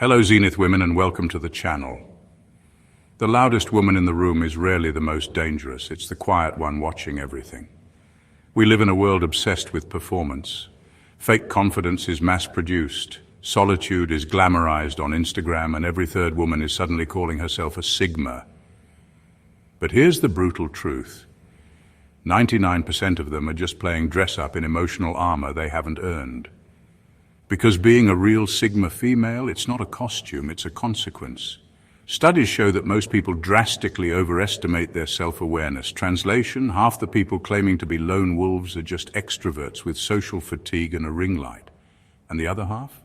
Hello Zenith women and welcome to the channel. The loudest woman in the room is rarely the most dangerous. It's the quiet one watching everything. We live in a world obsessed with performance. Fake confidence is mass-produced. Solitude is glamorized on Instagram, and every third woman is suddenly calling herself a Sigma. But here's the brutal truth. 99% of them are just playing dress-up in emotional armor they haven't earned. Because being a real Sigma female, it's not a costume, it's a consequence. Studies show that most people drastically overestimate their self-awareness. Translation, half the people claiming to be lone wolves are just extroverts with social fatigue and a ring light. And the other half?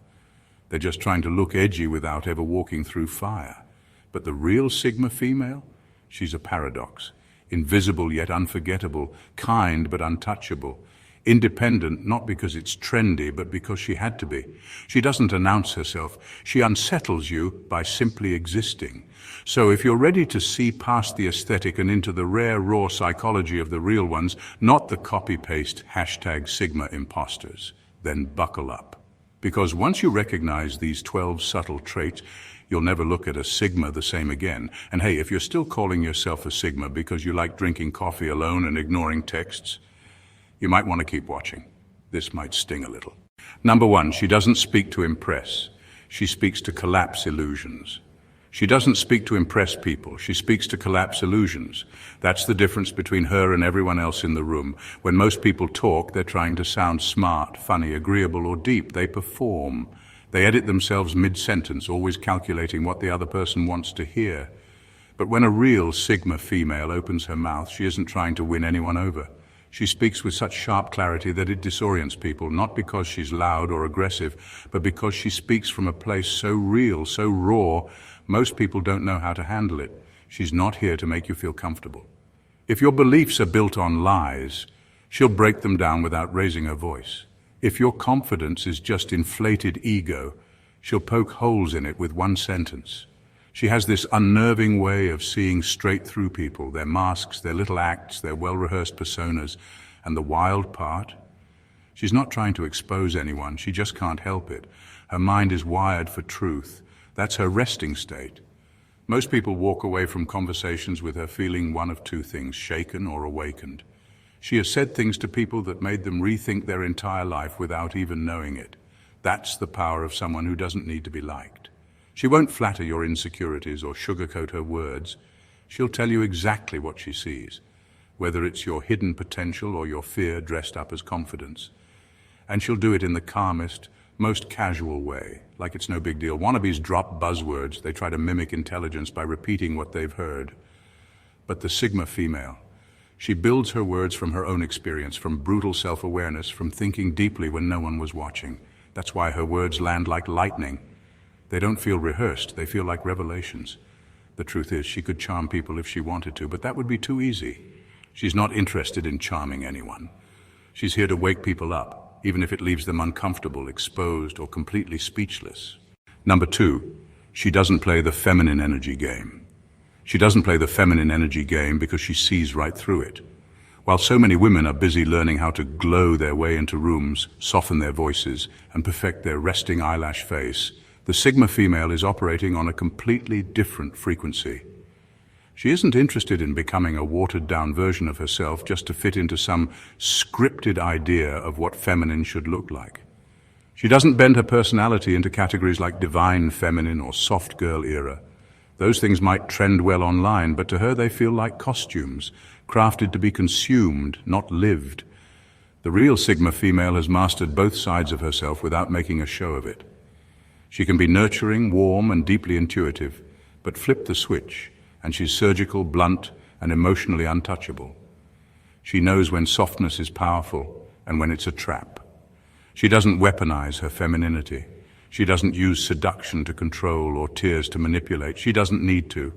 They're just trying to look edgy without ever walking through fire. But the real Sigma female? She's a paradox. Invisible yet unforgettable, kind but untouchable. Independent, not because it's trendy, but because she had to be. She doesn't announce herself. She unsettles you by simply existing. So if you're ready to see past the aesthetic and into the rare, raw psychology of the real ones, not the copy-paste #Sigma imposters, then buckle up. Because once you recognize these 12 subtle traits, you'll never look at a Sigma the same again. And hey, if you're still calling yourself a Sigma because you like drinking coffee alone and ignoring texts, you might want to keep watching. This might sting a little. Number 1, she doesn't speak to impress. She speaks to collapse illusions. She doesn't speak to impress people. She speaks to collapse illusions. That's the difference between her and everyone else in the room. When most people talk, they're trying to sound smart, funny, agreeable, or deep. They perform. They edit themselves mid-sentence, always calculating what the other person wants to hear. But when a real Sigma female opens her mouth, she isn't trying to win anyone over. She speaks with such sharp clarity that it disorients people, not because she's loud or aggressive, but because she speaks from a place so real, so raw, most people don't know how to handle it. She's not here to make you feel comfortable. If your beliefs are built on lies, she'll break them down without raising her voice. If your confidence is just inflated ego, she'll poke holes in it with one sentence. She has this unnerving way of seeing straight through people, their masks, their little acts, their well-rehearsed personas. And the wild part? She's not trying to expose anyone, she just can't help it. Her mind is wired for truth. That's her resting state. Most people walk away from conversations with her feeling one of two things, shaken or awakened. She has said things to people that made them rethink their entire life without even knowing it. That's the power of someone who doesn't need to be liked. She won't flatter your insecurities or sugarcoat her words. She'll tell you exactly what she sees, whether it's your hidden potential or your fear dressed up as confidence. And she'll do it in the calmest, most casual way, like it's no big deal. Wannabes drop buzzwords. They try to mimic intelligence by repeating what they've heard. But the Sigma female, she builds her words from her own experience, from brutal self-awareness, from thinking deeply when no one was watching. That's why her words land like lightning. They don't feel rehearsed, they feel like revelations. The truth is, she could charm people if she wanted to, but that would be too easy. She's not interested in charming anyone. She's here to wake people up, even if it leaves them uncomfortable, exposed, or completely speechless. Number 2, she doesn't play the feminine energy game. She doesn't play the feminine energy game because she sees right through it. While so many women are busy learning how to glow their way into rooms, soften their voices, and perfect their resting eyelash face, the Sigma female is operating on a completely different frequency. She isn't interested in becoming a watered-down version of herself just to fit into some scripted idea of what feminine should look like. She doesn't bend her personality into categories like divine feminine or soft girl era. Those things might trend well online, but to her they feel like costumes, crafted to be consumed, not lived. The real Sigma female has mastered both sides of herself without making a show of it. She can be nurturing, warm, and deeply intuitive, but flip the switch, and she's surgical, blunt, and emotionally untouchable. She knows when softness is powerful and when it's a trap. She doesn't weaponize her femininity. She doesn't use seduction to control or tears to manipulate. She doesn't need to.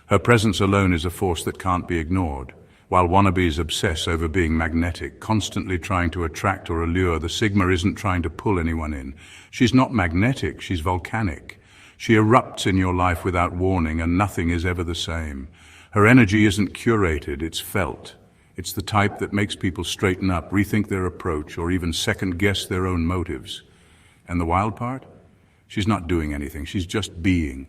Her presence alone is a force that can't be ignored. While Wannabes obsess over being magnetic, constantly trying to attract or allure, the Sigma isn't trying to pull anyone in. She's not magnetic, she's volcanic. She erupts in your life without warning, and nothing is ever the same. Her energy isn't curated, it's felt. It's the type that makes people straighten up, rethink their approach, or even second-guess their own motives. And the wild part? She's not doing anything, she's just being.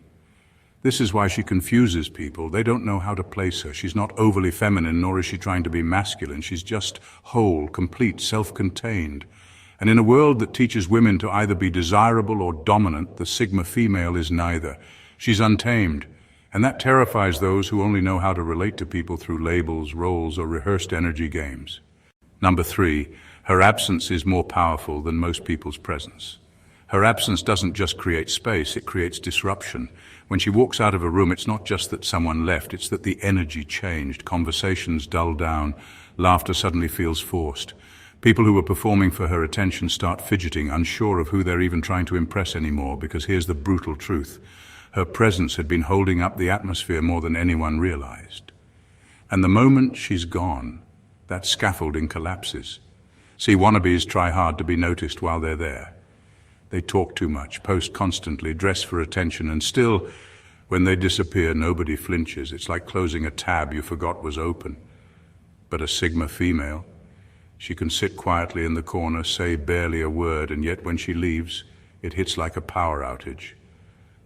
This is why she confuses people. They don't know how to place her. She's not overly feminine, nor is she trying to be masculine. She's just whole, complete, self-contained. And in a world that teaches women to either be desirable or dominant, the Sigma female is neither. She's untamed, and that terrifies those who only know how to relate to people through labels, roles, or rehearsed energy games. Number 3, her absence is more powerful than most people's presence. Her absence doesn't just create space, it creates disruption. When she walks out of a room, it's not just that someone left, it's that the energy changed, conversations dull down, laughter suddenly feels forced. People who were performing for her attention start fidgeting, unsure of who they're even trying to impress anymore, because here's the brutal truth. Her presence had been holding up the atmosphere more than anyone realized. And the moment she's gone, that scaffolding collapses. See, wannabes try hard to be noticed while they're there. They talk too much, post constantly, dress for attention, and still, when they disappear, nobody flinches. It's like closing a tab you forgot was open. But a Sigma female, she can sit quietly in the corner, say barely a word, and yet when she leaves, it hits like a power outage.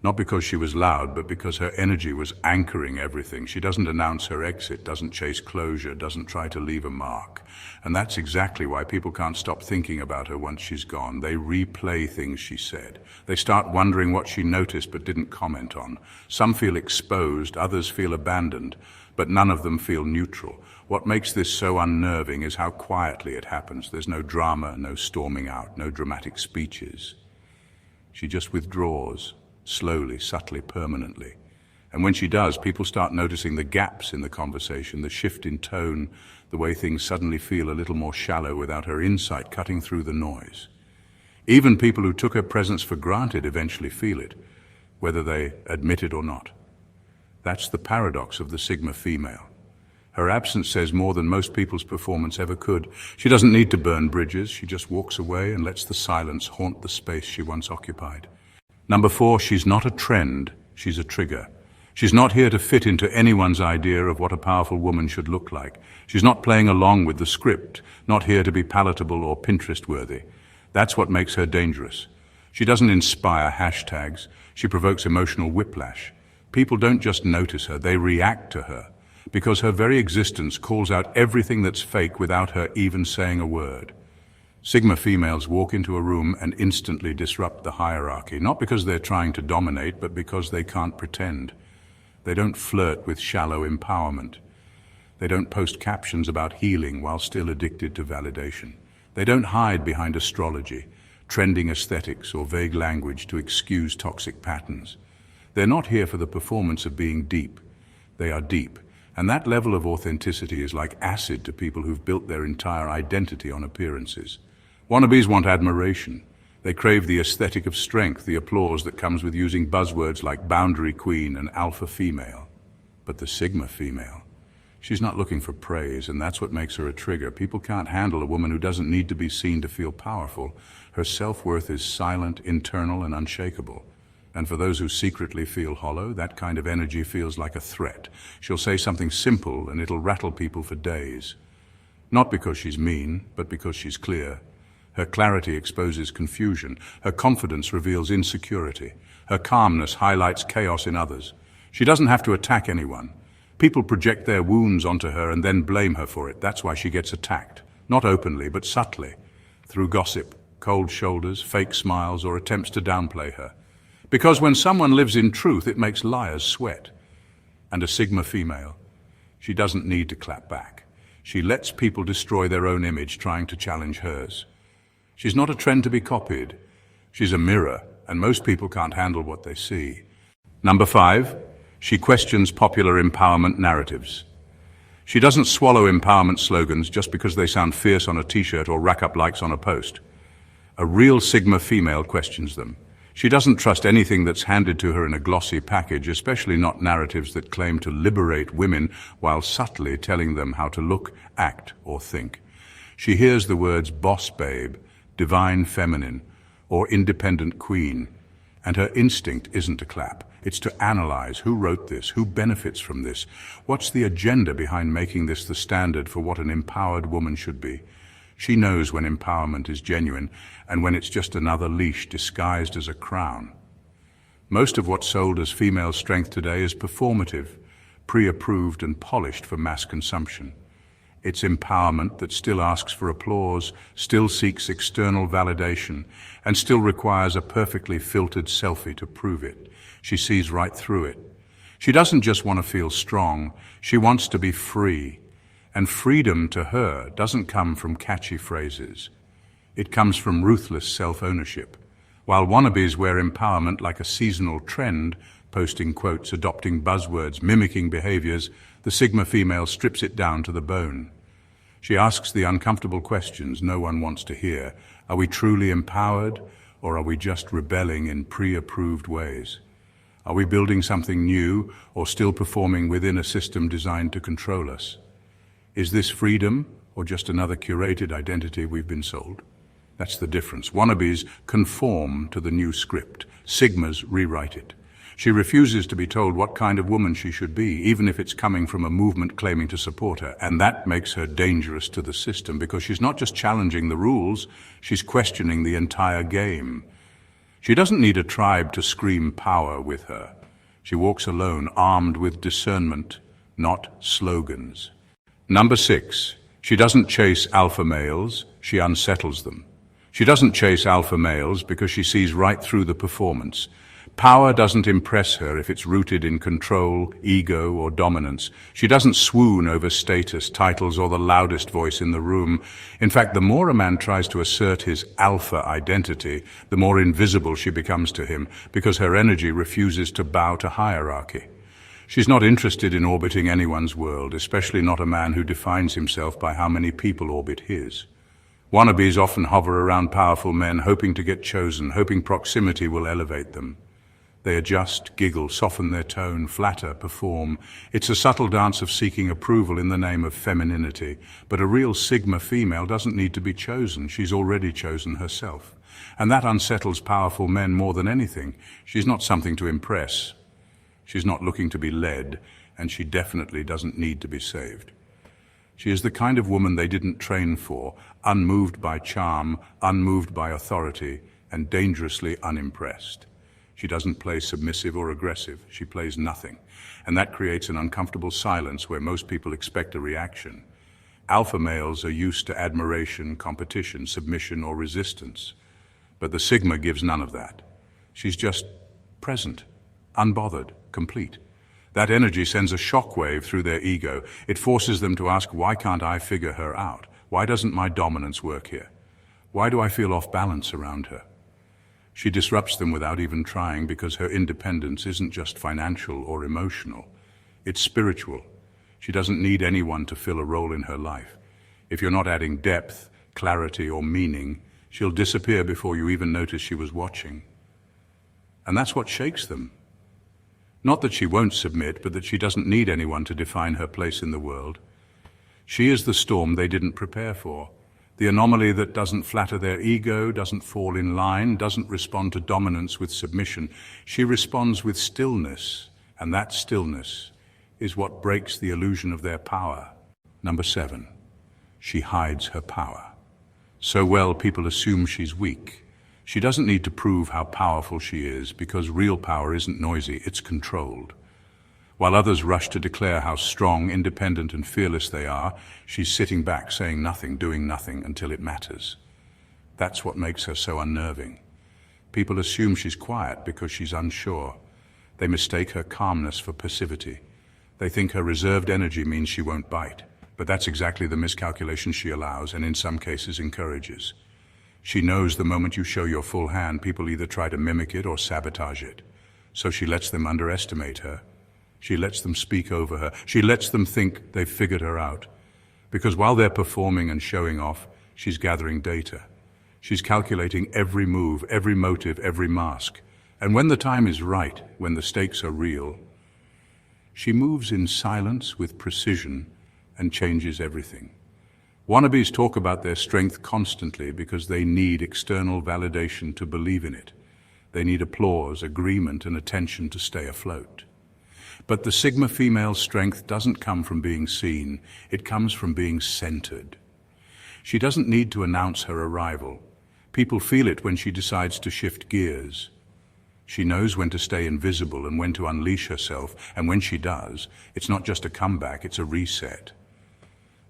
Not because she was loud, but because her energy was anchoring everything. She doesn't announce her exit, doesn't chase closure, doesn't try to leave a mark. And that's exactly why people can't stop thinking about her once she's gone. They replay things she said. They start wondering what she noticed but didn't comment on. Some feel exposed, others feel abandoned, but none of them feel neutral. What makes this so unnerving is how quietly it happens. There's no drama, no storming out, no dramatic speeches. She just withdraws. Slowly, subtly, permanently. And when she does, people start noticing the gaps in the conversation, the shift in tone, the way things suddenly feel a little more shallow without her insight cutting through the noise. Even people who took her presence for granted eventually feel it, whether they admit it or not. That's the paradox of the Sigma female. Her absence says more than most people's performance ever could. She doesn't need to burn bridges, she just walks away and lets the silence haunt the space she once occupied. Number 4, she's not a trend, she's a trigger. She's not here to fit into anyone's idea of what a powerful woman should look like. She's not playing along with the script, not here to be palatable or Pinterest-worthy. That's what makes her dangerous. She doesn't inspire hashtags, she provokes emotional whiplash. People don't just notice her, they react to her, because her very existence calls out everything that's fake without her even saying a word. Sigma females walk into a room and instantly disrupt the hierarchy, not because they're trying to dominate, but because they can't pretend. They don't flirt with shallow empowerment. They don't post captions about healing while still addicted to validation. They don't hide behind astrology, trending aesthetics, or vague language to excuse toxic patterns. They're not here for the performance of being deep. They are deep. And that level of authenticity is like acid to people who've built their entire identity on appearances. Wannabes want admiration. They crave the aesthetic of strength, the applause that comes with using buzzwords like boundary queen and alpha female. But the Sigma female, she's not looking for praise, and that's what makes her a trigger. People can't handle a woman who doesn't need to be seen to feel powerful. Her self-worth is silent, internal, and unshakable. And for those who secretly feel hollow, that kind of energy feels like a threat. She'll say something simple and it'll rattle people for days. Not because she's mean, but because she's clear. Her clarity exposes confusion. Her confidence reveals insecurity. Her calmness highlights chaos in others. She doesn't have to attack anyone. People project their wounds onto her and then blame her for it. That's why she gets attacked. Not openly, but subtly. Through gossip, cold shoulders, fake smiles, or attempts to downplay her. Because when someone lives in truth, it makes liars sweat. And a Sigma female, she doesn't need to clap back. She lets people destroy their own image trying to challenge hers. She's not a trend to be copied. She's a mirror, and most people can't handle what they see. Number 5, she questions popular empowerment narratives. She doesn't swallow empowerment slogans just because they sound fierce on a t-shirt or rack up likes on a post. A real Sigma female questions them. She doesn't trust anything that's handed to her in a glossy package, especially not narratives that claim to liberate women while subtly telling them how to look, act, or think. She hears the words boss babe, divine feminine, or independent queen, and her instinct isn't to clap. It's to analyze who wrote this, who benefits from this, what's the agenda behind making this the standard for what an empowered woman should be. She knows when empowerment is genuine and when it's just another leash disguised as a crown. Most of what's sold as female strength today is performative, pre-approved and polished for mass consumption. It's empowerment that still asks for applause, still seeks external validation, and still requires a perfectly filtered selfie to prove it. She sees right through it. She doesn't just want to feel strong, she wants to be free. And freedom to her doesn't come from catchy phrases. It comes from ruthless self-ownership. While wannabes wear empowerment like a seasonal trend, posting quotes, adopting buzzwords, mimicking behaviors, the Sigma female strips it down to the bone. She asks the uncomfortable questions no one wants to hear. Are we truly empowered, or are we just rebelling in pre-approved ways? Are we building something new, or still performing within a system designed to control us? Is this freedom, or just another curated identity we've been sold? That's the difference. Wannabes conform to the new script. Sigmas rewrite it. She refuses to be told what kind of woman she should be, even if it's coming from a movement claiming to support her. And that makes her dangerous to the system, because she's not just challenging the rules, she's questioning the entire game. She doesn't need a tribe to scream power with her. She walks alone, armed with discernment, not slogans. Number 6, she doesn't chase alpha males, she unsettles them. She doesn't chase alpha males because she sees right through the performance. Power doesn't impress her if it's rooted in control, ego, or dominance. She doesn't swoon over status, titles, or the loudest voice in the room. In fact, the more a man tries to assert his alpha identity, the more invisible she becomes to him, because her energy refuses to bow to hierarchy. She's not interested in orbiting anyone's world, especially not a man who defines himself by how many people orbit his. Wannabes often hover around powerful men, hoping to get chosen, hoping proximity will elevate them. They adjust, giggle, soften their tone, flatter, perform. It's a subtle dance of seeking approval in the name of femininity. But a real Sigma female doesn't need to be chosen. She's already chosen herself. And that unsettles powerful men more than anything. She's not something to impress. She's not looking to be led, and she definitely doesn't need to be saved. She is the kind of woman they didn't train for, unmoved by charm, unmoved by authority, and dangerously unimpressed. She doesn't play submissive or aggressive. She plays nothing. And that creates an uncomfortable silence where most people expect a reaction. Alpha males are used to admiration, competition, submission, or resistance. But the Sigma gives none of that. She's just present, unbothered, complete. That energy sends a shockwave through their ego. It forces them to ask, why can't I figure her out? Why doesn't my dominance work here? Why do I feel off balance around her? She disrupts them without even trying, because her independence isn't just financial or emotional. It's spiritual. She doesn't need anyone to fill a role in her life. If you're not adding depth, clarity, or meaning, she'll disappear before you even notice she was watching. And that's what shakes them. Not that she won't submit, but that she doesn't need anyone to define her place in the world. She is the storm they didn't prepare for. The anomaly that doesn't flatter their ego, doesn't fall in line, doesn't respond to dominance with submission. She responds with stillness, and that stillness is what breaks the illusion of their power. Number 7, she hides her power. So well, people assume she's weak. She doesn't need to prove how powerful she is, because real power isn't noisy, it's controlled. While others rush to declare how strong, independent, and fearless they are, she's sitting back, saying nothing, doing nothing until it matters. That's what makes her so unnerving. People assume she's quiet because she's unsure. They mistake her calmness for passivity. They think her reserved energy means she won't bite. But that's exactly the miscalculation she allows, and in some cases encourages. She knows the moment you show your full hand, people either try to mimic it or sabotage it. So she lets them underestimate her. She lets them speak over her. She lets them think they've figured her out. Because while they're performing and showing off, she's gathering data. She's calculating every move, every motive, every mask. And when the time is right, when the stakes are real, she moves in silence with precision and changes everything. Wannabes talk about their strength constantly because they need external validation to believe in it. They need applause, agreement, and attention to stay afloat. But the Sigma female's strength doesn't come from being seen. It comes from being centered. She doesn't need to announce her arrival. People feel it when she decides to shift gears. She knows when to stay invisible and when to unleash herself, and when she does, it's not just a comeback, it's a reset.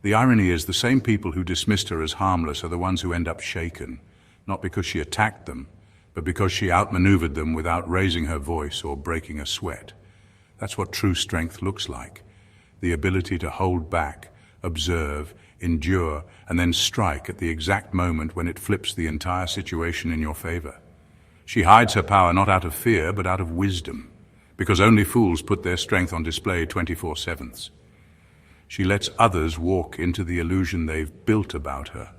The irony is the same people who dismissed her as harmless are the ones who end up shaken, not because she attacked them, but because she outmaneuvered them without raising her voice or breaking a sweat. That's what true strength looks like. The ability to hold back, observe, endure, and then strike at the exact moment when it flips the entire situation in your favor. She hides her power not out of fear, but out of wisdom, because only fools put their strength on display 24/7. She lets others walk into the illusion they've built about her,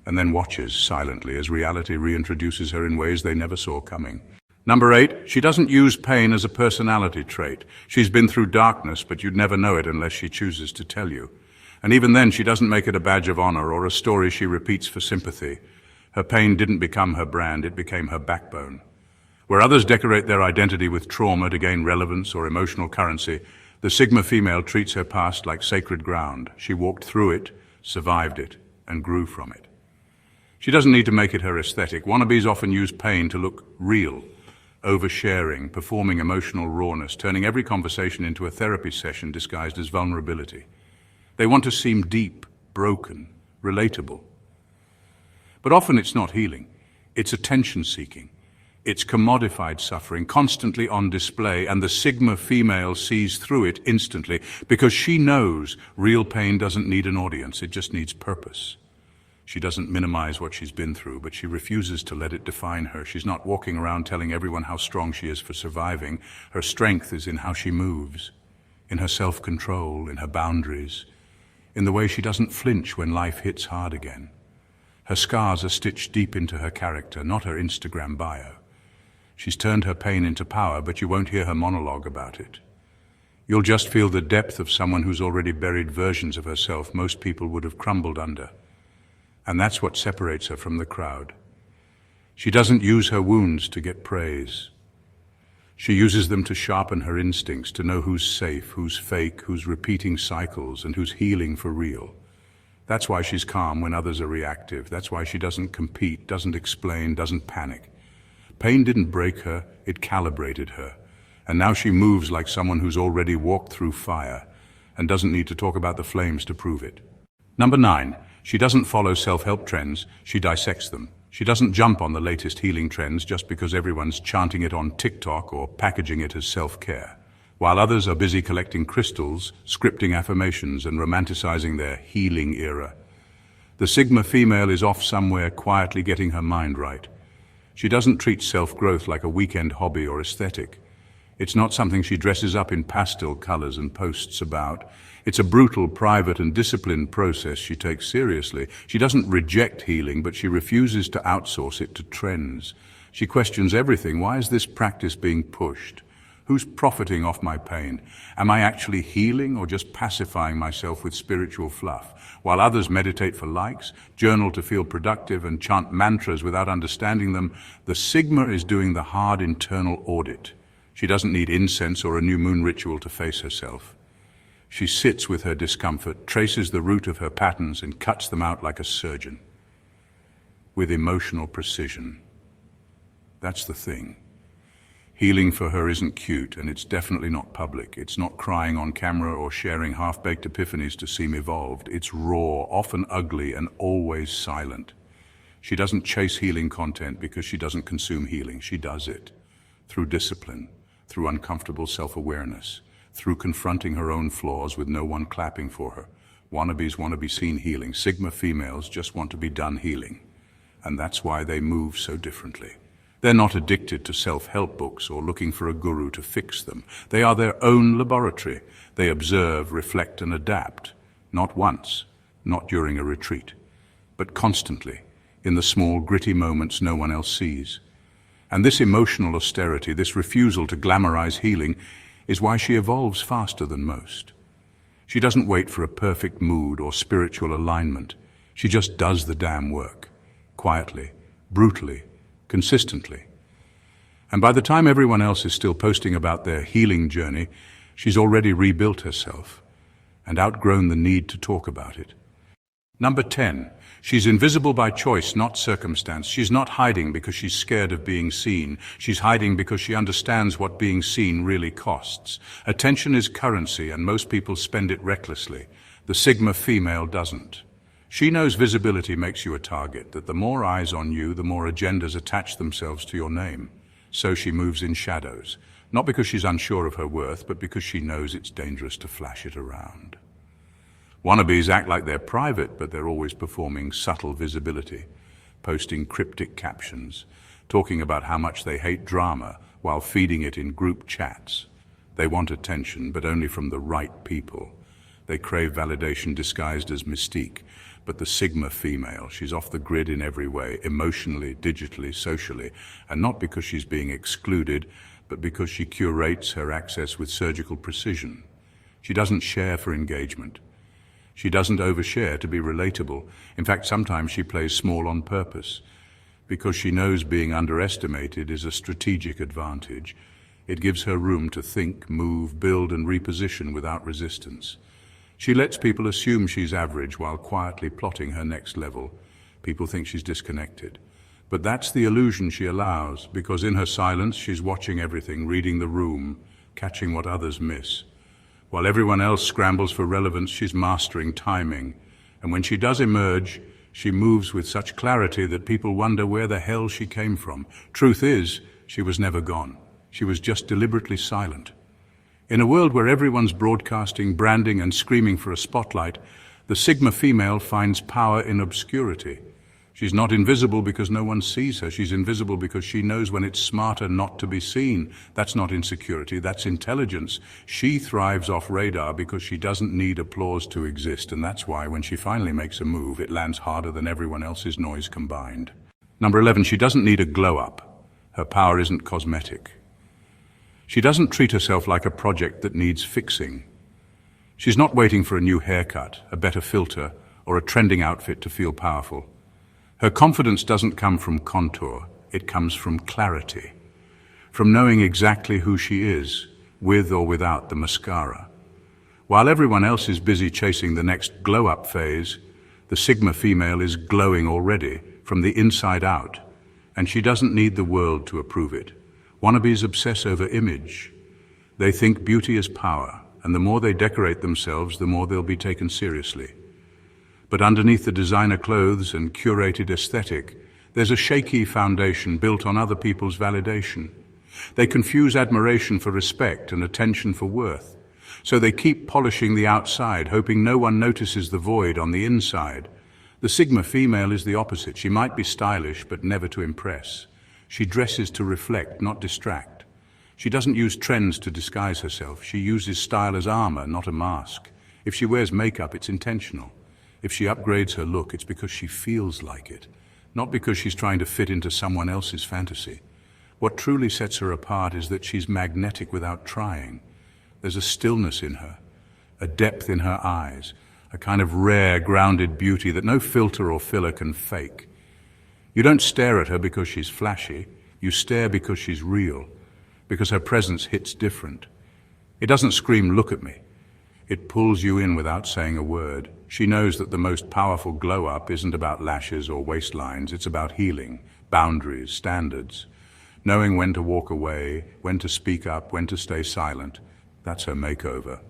and then watches silently as reality reintroduces her in ways they never saw coming. Number 8, she doesn't use pain as a personality trait. She's been through darkness, but you'd never know it unless she chooses to tell you. And even then, she doesn't make it a badge of honor or a story she repeats for sympathy. Her pain didn't become her brand, it became her backbone. Where others decorate their identity with trauma to gain relevance or emotional currency, the Sigma female treats her past like sacred ground. She walked through it, survived it, and grew from it. She doesn't need to make it her aesthetic. Wannabes often use pain to look real, oversharing, performing emotional rawness, turning every conversation into a therapy session disguised as vulnerability. They want to seem deep, broken, relatable. But often it's not healing. It's attention-seeking. It's commodified suffering, constantly on display, and the Sigma female sees through it instantly because she knows real pain doesn't need an audience, it just needs purpose. She doesn't minimize what she's been through, but she refuses to let it define her. She's not walking around telling everyone how strong she is for surviving. Her strength is in how she moves, in her self-control, in her boundaries, in the way she doesn't flinch when life hits hard again. Her scars are stitched deep into her character, not her Instagram bio. She's turned her pain into power, but you won't hear her monologue about it. You'll just feel the depth of someone who's already buried versions of herself most people would have crumbled under. And that's what separates her from the crowd. She doesn't use her wounds to get praise. She uses them to sharpen her instincts, to know who's safe, who's fake, who's repeating cycles, and who's healing for real. That's why she's calm when others are reactive. That's why she doesn't compete, doesn't explain, doesn't panic. Pain didn't break her, it calibrated her. And now she moves like someone who's already walked through fire and doesn't need to talk about the flames to prove it. Number 9, she doesn't follow self-help trends, she dissects them. She doesn't jump on the latest healing trends just because everyone's chanting it on TikTok or packaging it as self-care. While others are busy collecting crystals, scripting affirmations, and romanticizing their healing era, the Sigma female is off somewhere quietly getting her mind right. She doesn't treat self-growth like a weekend hobby or aesthetic. It's not something she dresses up in pastel colors and posts about. It's a brutal, private, and disciplined process she takes seriously. She doesn't reject healing, but she refuses to outsource it to trends. She questions everything. Why is this practice being pushed? Who's profiting off my pain? Am I actually healing or just pacifying myself with spiritual fluff? While others meditate for likes, journal to feel productive, and chant mantras without understanding them, the Sigma is doing the hard internal audit. She doesn't need incense or a new moon ritual to face herself. She sits with her discomfort, traces the root of her patterns, and cuts them out like a surgeon, with emotional precision. That's the thing. Healing for her isn't cute, and it's definitely not public. It's not crying on camera or sharing half-baked epiphanies to seem evolved. It's raw, often ugly, and always silent. She doesn't chase healing content because she doesn't consume healing. She does it through discipline, through uncomfortable self-awareness, through confronting her own flaws with no one clapping for her. Wannabes want to be seen healing. Sigma females just want to be done healing. And that's why they move so differently. They're not addicted to self-help books or looking for a guru to fix them. They are their own laboratory. They observe, reflect, and adapt. Not once, not during a retreat, but constantly, in the small, gritty moments no one else sees. And this emotional austerity, this refusal to glamorize healing, is why she evolves faster than most. She doesn't wait for a perfect mood or spiritual alignment. She just does the damn work, quietly, brutally, consistently. And by the time everyone else is still posting about their healing journey, she's already rebuilt herself and outgrown the need to talk about it. Number 10, She's invisible by choice, not circumstance. She's not hiding because she's scared of being seen. She's hiding because she understands what being seen really costs. Attention is currency, and most people spend it recklessly. The Sigma female doesn't. She knows visibility makes you a target, that the more eyes on you, the more agendas attach themselves to your name. So she moves in shadows, not because she's unsure of her worth, but because she knows it's dangerous to flash it around. Wannabes act like they're private, but they're always performing subtle visibility, posting cryptic captions, talking about how much they hate drama while feeding it in group chats. They want attention, but only from the right people. They crave validation disguised as mystique, but the Sigma female, she's off the grid in every way, emotionally, digitally, socially, and not because she's being excluded, but because she curates her access with surgical precision. She doesn't share for engagement. She doesn't overshare to be relatable. In fact, sometimes she plays small on purpose, because she knows being underestimated is a strategic advantage. It gives her room to think, move, build, and reposition without resistance. She lets people assume she's average while quietly plotting her next level. People think she's disconnected. But that's the illusion she allows, because in her silence she's watching everything, reading the room, catching what others miss. While everyone else scrambles for relevance, she's mastering timing. And when she does emerge, she moves with such clarity that people wonder where the hell she came from. Truth is, she was never gone. She was just deliberately silent. In a world where everyone's broadcasting, branding, and screaming for a spotlight, the Sigma female finds power in obscurity. She's not invisible because no one sees her. She's invisible because she knows when it's smarter not to be seen. That's not insecurity, that's intelligence. She thrives off radar because she doesn't need applause to exist, and that's why when she finally makes a move, it lands harder than everyone else's noise combined. Number 11, she doesn't need a glow-up. Her power isn't cosmetic. She doesn't treat herself like a project that needs fixing. She's not waiting for a new haircut, a better filter, or a trending outfit to feel powerful. Her confidence doesn't come from contour, it comes from clarity, from knowing exactly who she is, with or without the mascara. While everyone else is busy chasing the next glow-up phase, the Sigma female is glowing already, from the inside out, and she doesn't need the world to approve it. Wannabes obsess over image. They think beauty is power, and the more they decorate themselves, the more they'll be taken seriously. But underneath the designer clothes and curated aesthetic, there's a shaky foundation built on other people's validation. They confuse admiration for respect and attention for worth. So they keep polishing the outside, hoping no one notices the void on the inside. The Sigma female is the opposite. She might be stylish, but never to impress. She dresses to reflect, not distract. She doesn't use trends to disguise herself. She uses style as armor, not a mask. If she wears makeup, it's intentional. If she upgrades her look, it's because she feels like it, not because she's trying to fit into someone else's fantasy. What truly sets her apart is that she's magnetic without trying. There's a stillness in her, a depth in her eyes, a kind of rare, grounded beauty that no filter or filler can fake. You don't stare at her because she's flashy. You stare because she's real, because her presence hits different. It doesn't scream, "Look at me." It pulls you in without saying a word. She knows that the most powerful glow-up isn't about lashes or waistlines. It's about healing, boundaries, standards, knowing when to walk away, when to speak up, when to stay silent. That's her makeover.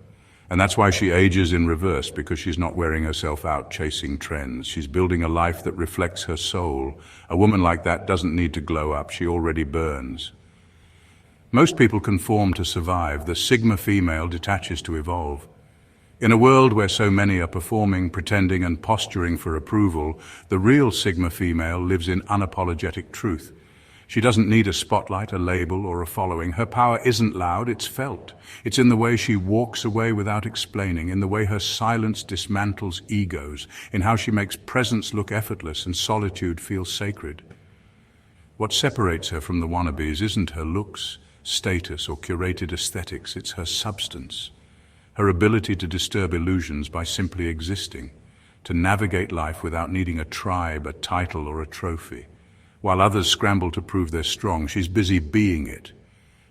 And that's why she ages in reverse, because she's not wearing herself out chasing trends. She's building a life that reflects her soul. A woman like that doesn't need to glow up. She already burns. Most people conform to survive. The Sigma female detaches to evolve. In a world where so many are performing, pretending, and posturing for approval, the real Sigma female lives in unapologetic truth. She doesn't need a spotlight, a label, or a following. Her power isn't loud, it's felt. It's in the way she walks away without explaining, in the way her silence dismantles egos, in how she makes presence look effortless and solitude feel sacred. What separates her from the Wannabes isn't her looks, status, or curated aesthetics, it's her substance. Her ability to disturb illusions by simply existing, to navigate life without needing a tribe, a title, or a trophy. While others scramble to prove they're strong, she's busy being it.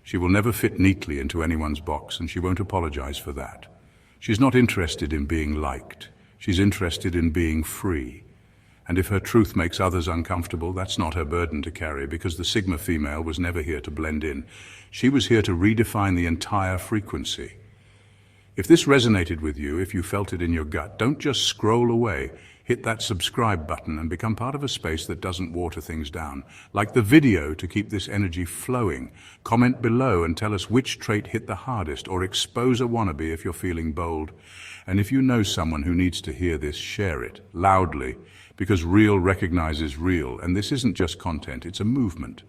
She will never fit neatly into anyone's box, and she won't apologize for that. She's not interested in being liked. She's interested in being free. And if her truth makes others uncomfortable, that's not her burden to carry, because the Sigma female was never here to blend in. She was here to redefine the entire frequency. If this resonated with you, if you felt it in your gut, don't just scroll away. Hit that subscribe button and become part of a space that doesn't water things down. Like the video to keep this energy flowing. Comment below and tell us which trait hit the hardest, or expose a wannabe if you're feeling bold. And if you know someone who needs to hear this, share it loudly, because real recognizes real, and this isn't just content, it's a movement.